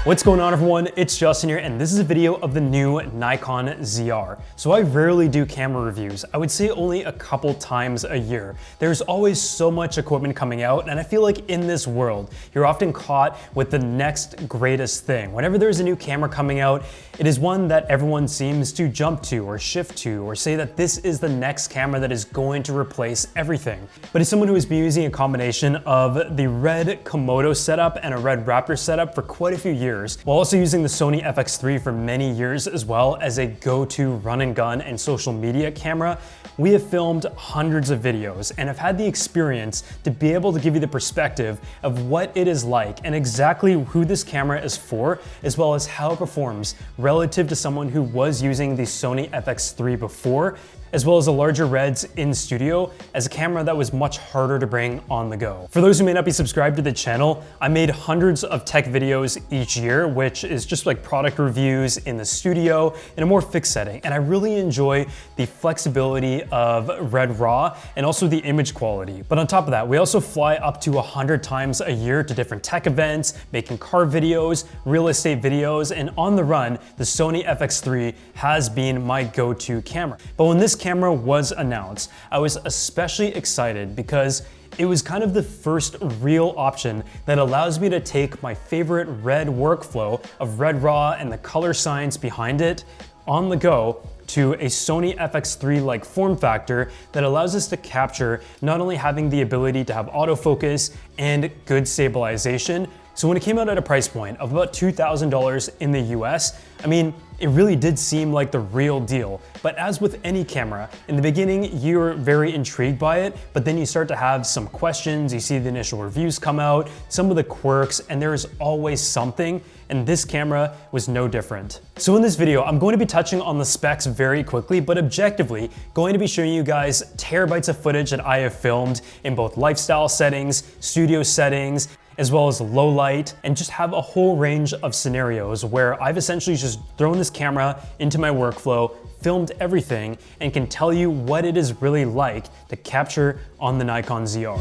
What's going on, everyone? It's Justin here, and this is a video of the new Nikon ZR. So I rarely do camera reviews. I would say only a couple times a year. There's always so much equipment coming out, and I feel like in this world, you're often caught with the next greatest thing. Whenever there's a new camera coming out, it is one that everyone seems to jump to or shift to or say that this is the next camera that is going to replace everything. But as someone who has been using a combination of the Red Komodo setup and a Red Raptor setup for quite a few years, while also using the Sony FX3 for many years as well as a go-to run and gun and social media camera, we have filmed hundreds of videos and have had the experience to be able to give you the perspective of what it is like and exactly who this camera is for, as well as how it performs relative to someone who was using the Sony FX3 before, as well as the larger Reds in studio as a camera that was much harder to bring on the go. For those who may not be subscribed to the channel, I made hundreds of tech videos each year, which is just like product reviews in the studio in a more fixed setting. And I really enjoy the flexibility of Red RAW and also the image quality. But on top of that, we also fly up to 100 times a year to different tech events, making car videos, real estate videos, and on the run, the Sony FX3 has been my go-to camera. But when this camera was announced, I was especially excited because it was kind of the first real option that allows me to take my favorite Red workflow of Red RAW and the color science behind it on the go to a Sony FX3-like form factor that allows us to capture not only having the ability to have autofocus and good stabilization. So when it came out at a price point of about $2,000 in the US, I mean, it really did seem like the real deal. But as with any camera, in the beginning, you're very intrigued by it, but then you start to have some questions, you see the initial reviews come out, some of the quirks, and there is always something, and this camera was no different. So in this video, I'm going to be touching on the specs very quickly, but objectively, going to be showing you guys terabytes of footage that I have filmed in both lifestyle settings, studio settings, as well as low light, and just have a whole range of scenarios where I've essentially just thrown this camera into my workflow, filmed everything, and can tell you what it is really like to capture on the Nikon ZR.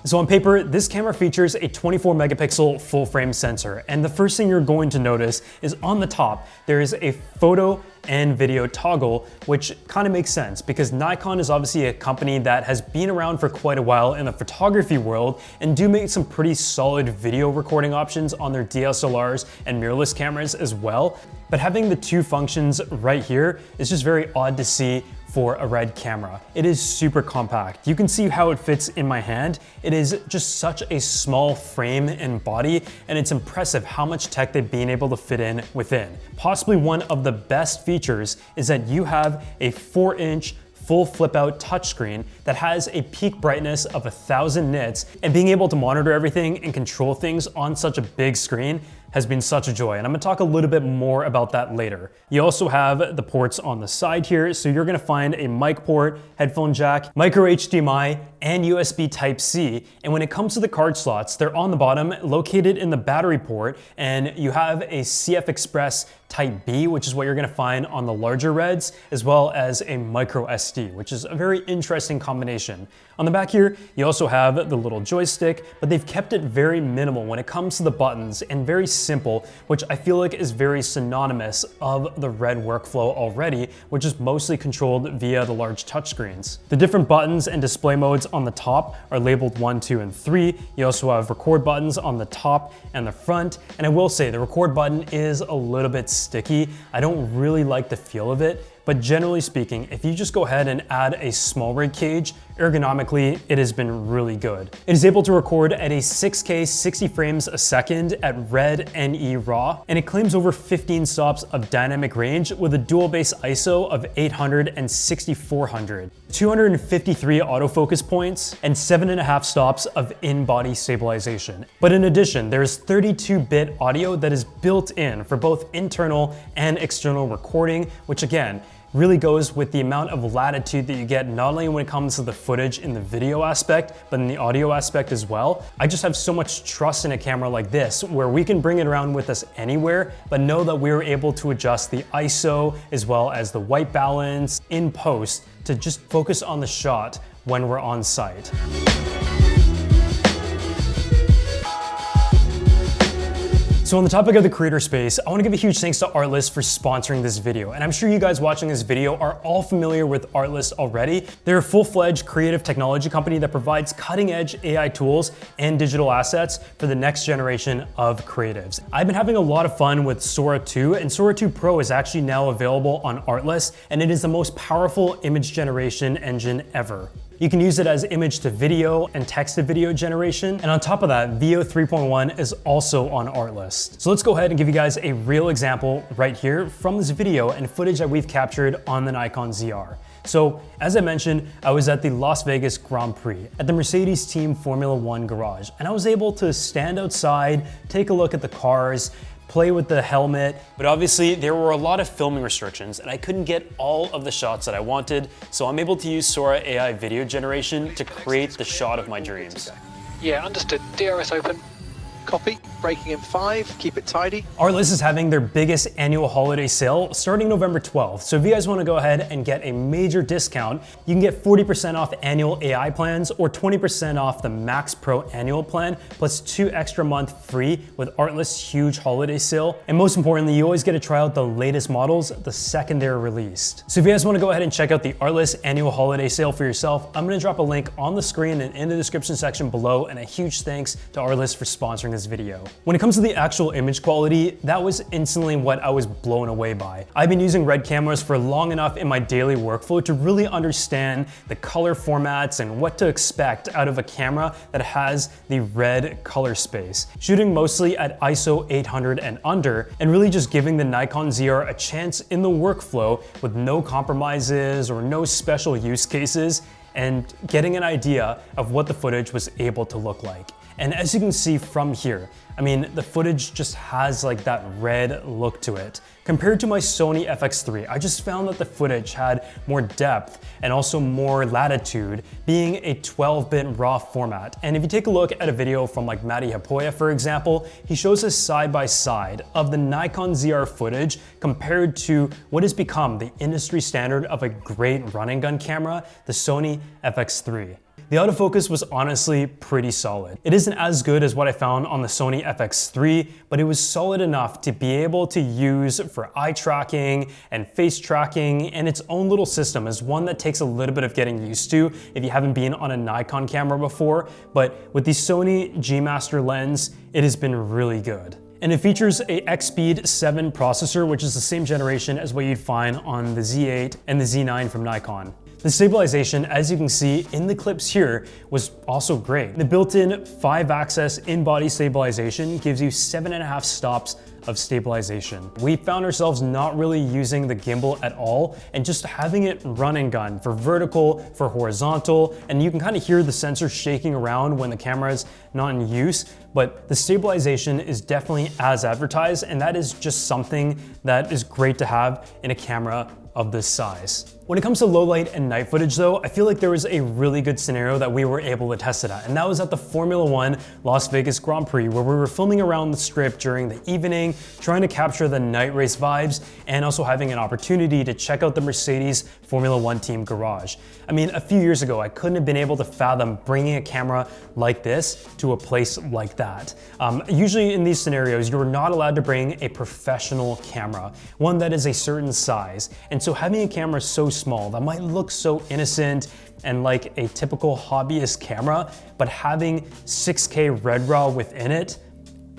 So on paper, this camera features a 24 megapixel full frame sensor. And the first thing you're going to notice is on the top, there is a photo and video toggle, which kind of makes sense because Nikon is obviously a company that has been around for quite a while in the photography world and do make some pretty solid video recording options on their DSLRs and mirrorless cameras as well. But having the two functions right here is just very odd to see for a Red camera. It is super compact. You can see how it fits in my hand. It is just such a small frame and body, and it's impressive how much tech they've been able to fit in within. Possibly one of the best features is that you have a 4-inch full flip out touchscreen that has a peak brightness of 1000 nits, and being able to monitor everything and control things on such a big screen has been such a joy, and I'm gonna talk a little bit more about that later. You also have the ports on the side here, so you're gonna find a mic port, headphone jack, micro HDMI, and USB Type-C. And when it comes to the card slots, they're on the bottom, located in the battery port, and you have a CF Express Type B, which is what you're gonna find on the larger Reds, as well as a micro SD, which is a very interesting combination. On the back here, you also have the little joystick, but they've kept it very minimal when it comes to the buttons and very simple, which I feel like is very synonymous of the Red workflow already, which is mostly controlled via the large touchscreens. The different buttons and display modes on the top are labeled 1, 2, and 3. You also have record buttons on the top and the front. And I will say the record button is a little bit sticky. I don't really like the feel of it. But generally speaking, if you just go ahead and add a small rig cage, ergonomically, it has been really good. It is able to record at a 6K 60 frames a second at Red NE RAW, and it claims over 15 stops of dynamic range with a dual base ISO of 800 and 6400, 253 autofocus points, and 7.5 stops of in-body stabilization. But in addition, there's 32-bit audio that is built in for both internal and external recording, which again, really goes with the amount of latitude that you get, not only when it comes to the footage in the video aspect, but in the audio aspect as well. I just have so much trust in a camera like this, where we can bring it around with us anywhere, but know that we're able to adjust the ISO as well as the white balance in post to just focus on the shot when we're on site. So on the topic of the creator space, I want to give a huge thanks to Artlist for sponsoring this video. And I'm sure you guys watching this video are all familiar with Artlist already. They're a full-fledged creative technology company that provides cutting-edge AI tools and digital assets for the next generation of creatives. I've been having a lot of fun with Sora 2, and Sora 2 Pro is actually now available on Artlist, and it is the most powerful image generation engine ever. You can use it as image to video and text to video generation. And on top of that, VO 3.1 is also on Artlist. So let's go ahead and give you guys a real example right here from this video and footage that we've captured on the Nikon ZR. So as I mentioned, I was at the Las Vegas Grand Prix at the Mercedes Team Formula One garage, and I was able to stand outside, take a look at the cars, play with the helmet, but obviously there were a lot of filming restrictions and I couldn't get all of the shots that I wanted, so I'm able to use Sora AI video generation to create the shot of my dreams. Yeah, understood. DRS open. Copy. Braking in 5. Keep it tidy. Artlist is having their biggest annual holiday sale starting November 12th. So if you guys want to go ahead and get a major discount, you can get 40% off annual AI plans or 20% off the Max Pro annual plan, plus 2 extra months free with Artlist's huge holiday sale. And most importantly, you always get to try out the latest models the second they're released. So if you guys want to go ahead and check out the Artlist annual holiday sale for yourself, I'm going to drop a link on the screen and in the description section below, and a huge thanks to Artlist for sponsoring this video. When it comes to the actual image quality, that was instantly what I was blown away by. I've been using RED cameras for long enough in my daily workflow to really understand the color formats and what to expect out of a camera that has the RED color space. Shooting mostly at ISO 800 and under, and really just giving the Nikon ZR a chance in the workflow with no compromises or no special use cases, and getting an idea of what the footage was able to look like. And as you can see from here, I mean, the footage just has like that red look to it. Compared to my Sony FX3, I just found that the footage had more depth and also more latitude, being a 12-bit RAW format. And if you take a look at a video from like Matti Haapoja, for example, he shows us side by side of the Nikon ZR footage compared to what has become the industry standard of a great running gun camera, the Sony FX3. The autofocus was honestly pretty solid. It isn't as good as what I found on the Sony FX3, but it was solid enough to be able to use for eye tracking and face tracking, and its own little system is one that takes a little bit of getting used to if you haven't been on a Nikon camera before, but with the Sony G Master lens, it has been really good. And it features a X-Speed 7 processor, which is the same generation as what you'd find on the Z8 and the Z9 from Nikon. The stabilization, as you can see in the clips here, was also great. The built-in 5-axis in-body stabilization gives you 7.5 stops of stabilization. We found ourselves not really using the gimbal at all and just having it run and gun for vertical, for horizontal, and you can kind of hear the sensor shaking around when the camera is not in use, but the stabilization is definitely as advertised, and that is just something that is great to have in a camera of this size. When it comes to low light and night footage though, I feel like there was a really good scenario that we were able to test it at, and that was at the Formula One Las Vegas Grand Prix, where we were filming around the strip during the evening, trying to capture the night race vibes, and also having an opportunity to check out the Mercedes Formula One team garage. I mean, a few years ago, I couldn't have been able to fathom bringing a camera like this to a place like that. Usually in these scenarios, you're not allowed to bring a professional camera, one that is a certain size. And so having a camera so small that might look so innocent and like a typical hobbyist camera, but having 6K Red RAW within it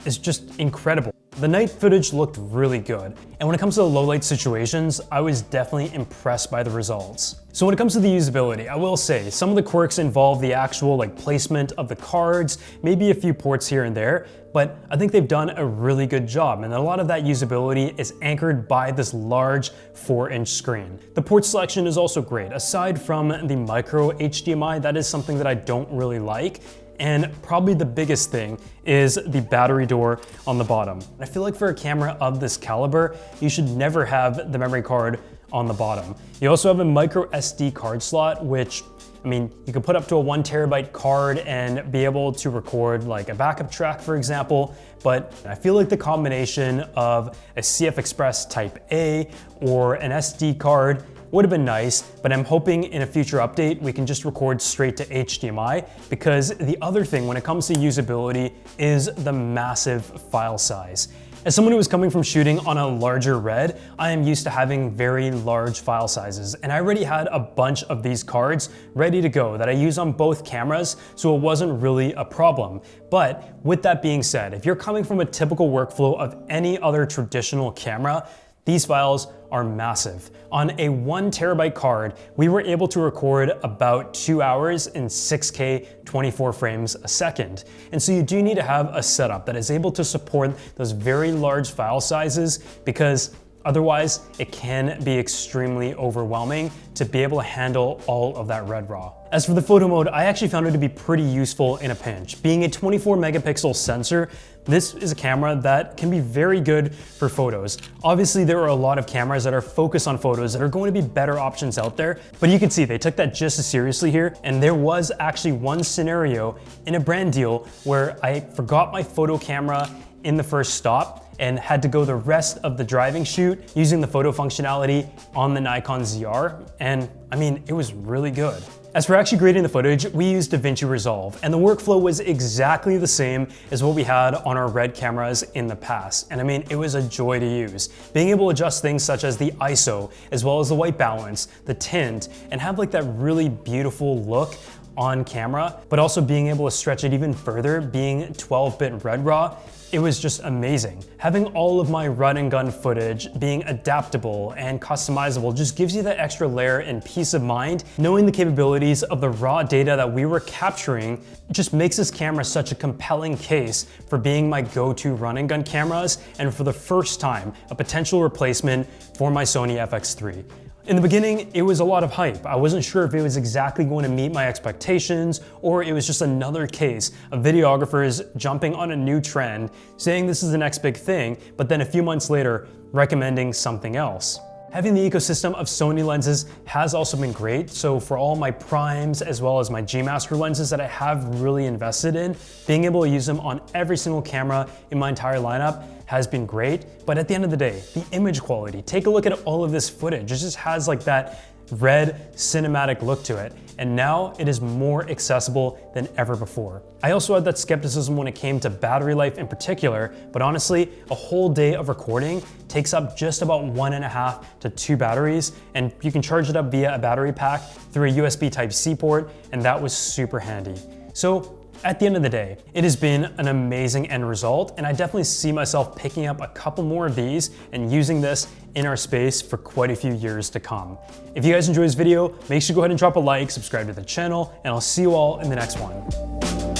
is just incredible. The night footage looked really good, and when it comes to the low light situations, I was definitely impressed by the results. So when it comes to the usability, I will say some of the quirks involve the actual placement of the cards, maybe a few ports here and there, but I think they've done a really good job, and a lot of that usability is anchored by this large 4-inch screen. The port selection is also great. Aside from the micro HDMI, that is something that I don't really like. And probably the biggest thing is the battery door on the bottom. I feel like for a camera of this caliber, you should never have the memory card on the bottom. You also have a micro SD card slot, which, I mean, you can put up to a 1 terabyte card and be able to record like a backup track, for example. But I feel like the combination of a CF Express Type A or an SD card would have been nice, but I'm hoping in a future update we can just record straight to HDMI, because the other thing when it comes to usability is the massive file size. As someone who was coming from shooting on a larger RED, I am used to having very large file sizes, and I already had a bunch of these cards ready to go that I use on both cameras, so it wasn't really a problem. But with that being said, if you're coming from a typical workflow of any other traditional camera, these files are massive. On a 1 terabyte card, we were able to record about 2 hours in 6K 24 frames a second. And so you do need to have a setup that is able to support those very large file sizes, because otherwise it can be extremely overwhelming to be able to handle all of that red raw. As for the photo mode, I actually found it to be pretty useful in a pinch. Being a 24 megapixel sensor, this is a camera that can be very good for photos. Obviously, there are a lot of cameras that are focused on photos that are going to be better options out there, but you can see they took that just as seriously here. And there was actually one scenario in a brand deal where I forgot my photo camera in the first stop and had to go the rest of the driving shoot using the photo functionality on the Nikon ZR. And I mean, it was really good. As for actually grading the footage, we used DaVinci Resolve, and the workflow was exactly the same as what we had on our RED cameras in the past. And I mean, it was a joy to use. Being able to adjust things such as the ISO, as well as the white balance, the tint, and have like that really beautiful look on camera, but also being able to stretch it even further, being 12-bit red raw, it was just amazing. Having all of my run and gun footage being adaptable and customizable just gives you that extra layer and peace of mind. Knowing the capabilities of the raw data that we were capturing just makes this camera such a compelling case for being my go-to run and gun cameras, and for the first time, a potential replacement for my Sony FX3. In the beginning, it was a lot of hype. I wasn't sure if it was exactly going to meet my expectations, or it was just another case of videographers jumping on a new trend, saying this is the next big thing, but then a few months later, recommending something else. Having the ecosystem of Sony lenses has also been great. So for all my primes, as well as my G Master lenses that I have really invested in, being able to use them on every single camera in my entire lineup has been great. But at the end of the day, the image quality, take a look at all of this footage. It just has like that red cinematic look to it. And now it is more accessible than ever before. I also had that skepticism when it came to battery life in particular, but honestly, a whole day of recording takes up just about 1.5 to 2 batteries, and you can charge it up via a battery pack through a USB Type-C port, and that was super handy. So at the end of the day, it has been an amazing end result, and I definitely see myself picking up a couple more of these and using this in our space for quite a few years to come. If you guys enjoyed this video, make sure to go ahead and drop a like, subscribe to the channel, and I'll see you all in the next one.